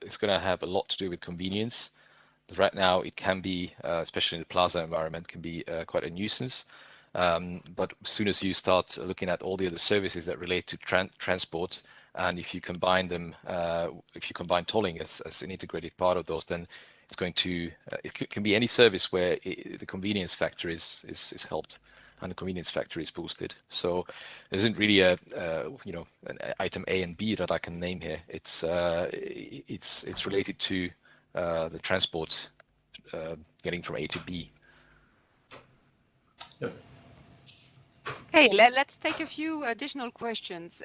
it's going to have a lot to do with convenience. But right now, it can be, especially in the plaza environment, can be quite a nuisance. But as soon as you start looking at all the other services that relate to transport, and if you combine them, if you combine tolling as an integrated part of those, then it's going to it can be any service where the convenience factor is helped and the convenience factor is boosted. So there isn't really an item A and B that I can name here. It's related to the transport getting from A to B. Yep. Okay, let's take a few additional questions.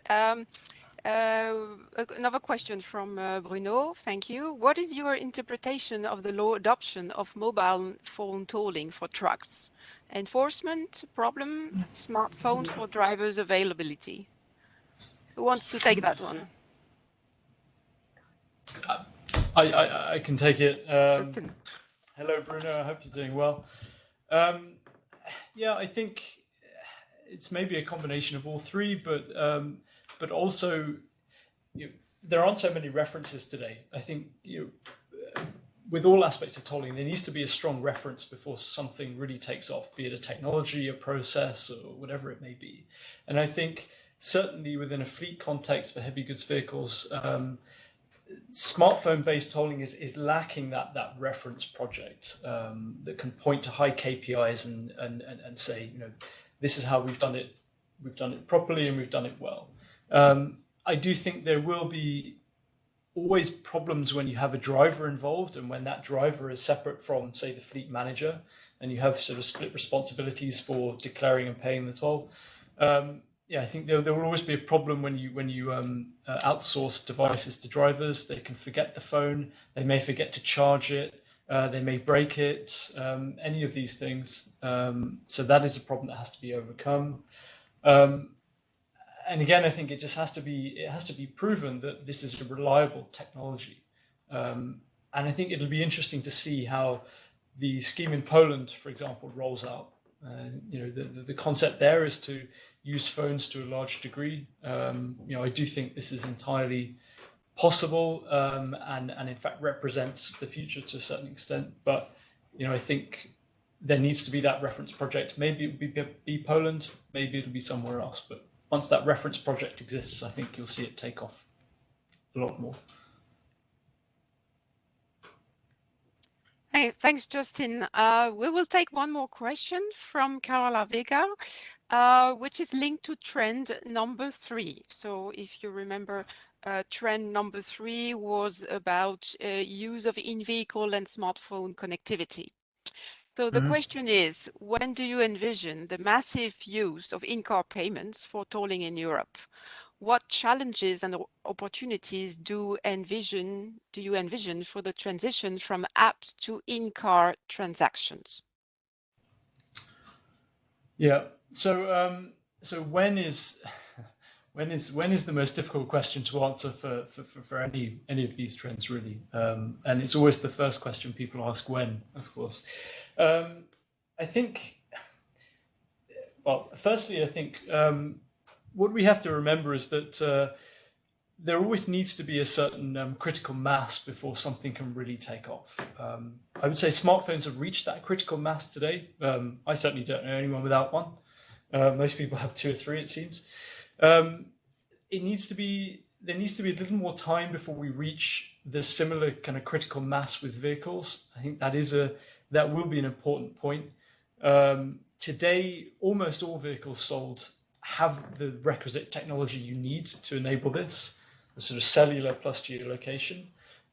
Another question from Bruno, thank you. What is your interpretation of the low adoption of mobile phone tolling for trucks? Enforcement problem, smartphone for drivers availability? Who wants to take that one? I can take it. Justin. Hello, Bruno. I hope you're doing well. Yeah, I think it's maybe a combination of all three, but also there aren't so many references today. I think with all aspects of tolling, there needs to be a strong reference before something really takes off, be it a technology, a process, or whatever it may be. And I think certainly within a fleet context for heavy goods vehicles, smartphone-based tolling is lacking that reference project that can point to high KPIs and say, this is how we've done it properly and we've done it well. I do think there will be always problems when you have a driver involved and when that driver is separate from, say, the fleet manager, and you have sort of split responsibilities for declaring and paying the toll. I think there will always be a problem when you outsource devices to drivers. They can forget the phone, they may forget to charge it, they may break it, any of these things. So that is a problem that has to be overcome. And again, I think it has to be proven that this is a reliable technology. And I think it'll be interesting to see how the scheme in Poland, for example, rolls out. The concept there is to use phones to a large degree. I do think this is entirely possible and in fact represents the future to a certain extent. But I think there needs to be that reference project. Maybe it will be Poland, maybe it'll be somewhere else. But once that reference project exists, I think you'll see it take off a lot more. Hey, thanks, Justin. We will take one more question from Carola Vega, which is linked to trend number 3. So if you remember, trend number 3 was about use of in-vehicle and smartphone connectivity. So the question is, when do you envision the massive use of in-car payments for tolling in Europe? What challenges and opportunities do you envision for the transition from apps to in-car transactions? Yeah. So when is the most difficult question to answer for any of these trends, really? And it's always the first question people ask, when, of course. I think. Well, firstly, I think. What we have to remember is that there always needs to be a certain critical mass before something can really take off. I would say smartphones have reached that critical mass today. I certainly don't know anyone without one. Most people have 2 or 3, it seems. There needs to be a little more time before we reach the similar kind of critical mass with vehicles. I think that will be an important point. Today, almost all vehicles sold have the requisite technology you need to enable this, the sort of cellular plus geolocation.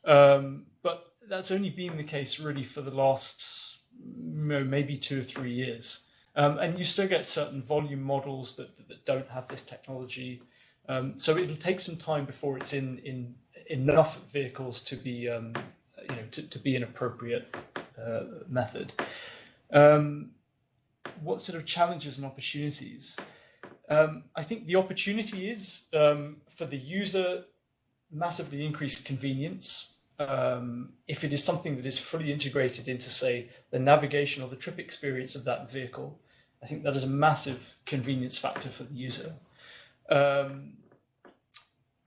But that's only been the case really for the last maybe 2 or 3 years. And you still get certain volume models that don't have this technology. So it'll take some time before it's in enough vehicles to be to be an appropriate method. What sort of challenges and opportunities? I think the opportunity is for the user, massively increased convenience. If it is something that is fully integrated into, say, the navigation or the trip experience of that vehicle, I think that is a massive convenience factor for the user.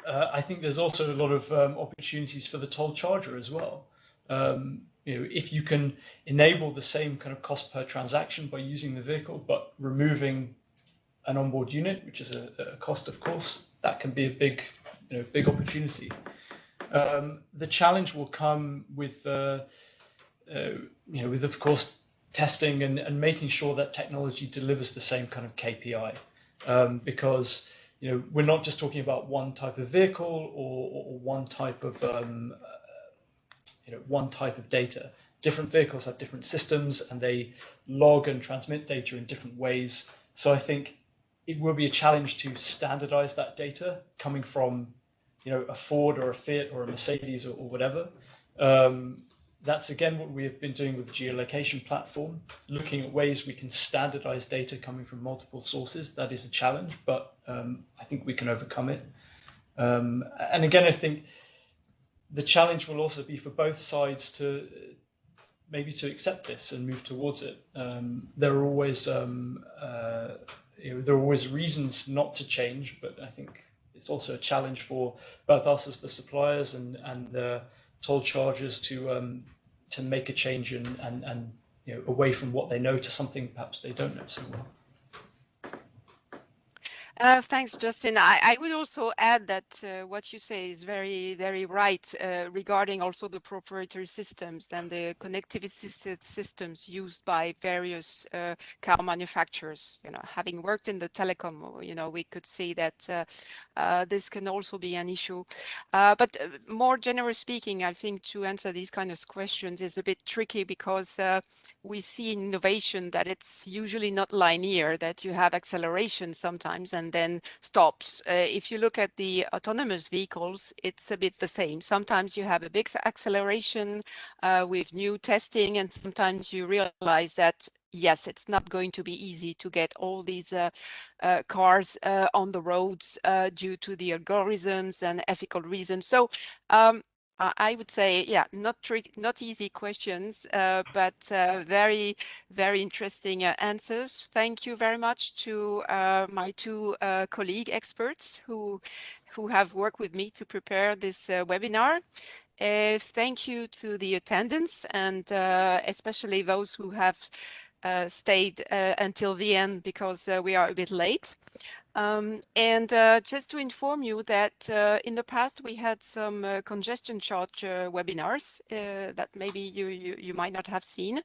I think there's also a lot of opportunities for the toll charger as well. If you can enable the same kind of cost per transaction by using the vehicle, but removing an onboard unit, which is a cost, of course, that can be a big opportunity. The challenge will come with, of course, testing and making sure that technology delivers the same kind of KPI, because we're not just talking about one type of vehicle or one type of data. Different vehicles have different systems, and they log and transmit data in different ways. So I think it will be a challenge to standardize that data coming from, a Ford or a Fiat or a Mercedes or whatever. That's again what we have been doing with the geolocation platform, looking at ways we can standardize data coming from multiple sources. That is a challenge, but I think we can overcome it. And again, I think the challenge will also be for both sides to accept this and move towards it. There are always reasons not to change, but I think it's also a challenge for both us as the suppliers and the toll chargers to make a change and away from what they know to something perhaps they don't know so well. Thanks, Justin. I would also add that what you say is very, very right regarding also the proprietary systems and the connectivity systems used by various car manufacturers. Having worked in the telecom, we could see that this can also be an issue. But more generally speaking, I think to answer these kind of questions is a bit tricky because we see innovation that it's usually not linear, that you have acceleration sometimes and then stops. If you look at the autonomous vehicles, it's a bit the same. Sometimes you have a big acceleration with new testing, and sometimes you realize that, yes, it's not going to be easy to get all these cars on the roads due to the algorithms and ethical reasons. So I would say, yeah, not easy questions, but very, very interesting answers. Thank you very much to my two colleague experts who have worked with me to prepare this webinar. Thank you to the attendants and especially those who have stayed until the end because we are a bit late. Just to inform you that in the past we had some congestion charge webinars that maybe you might not have seen,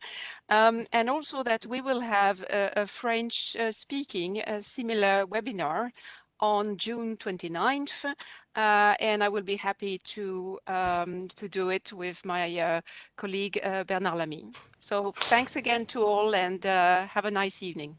and also that we will have a French speaking similar webinar on June 29th, and I will be happy to do it with my colleague Bernard Lamy. So thanks again to all, and have a nice evening.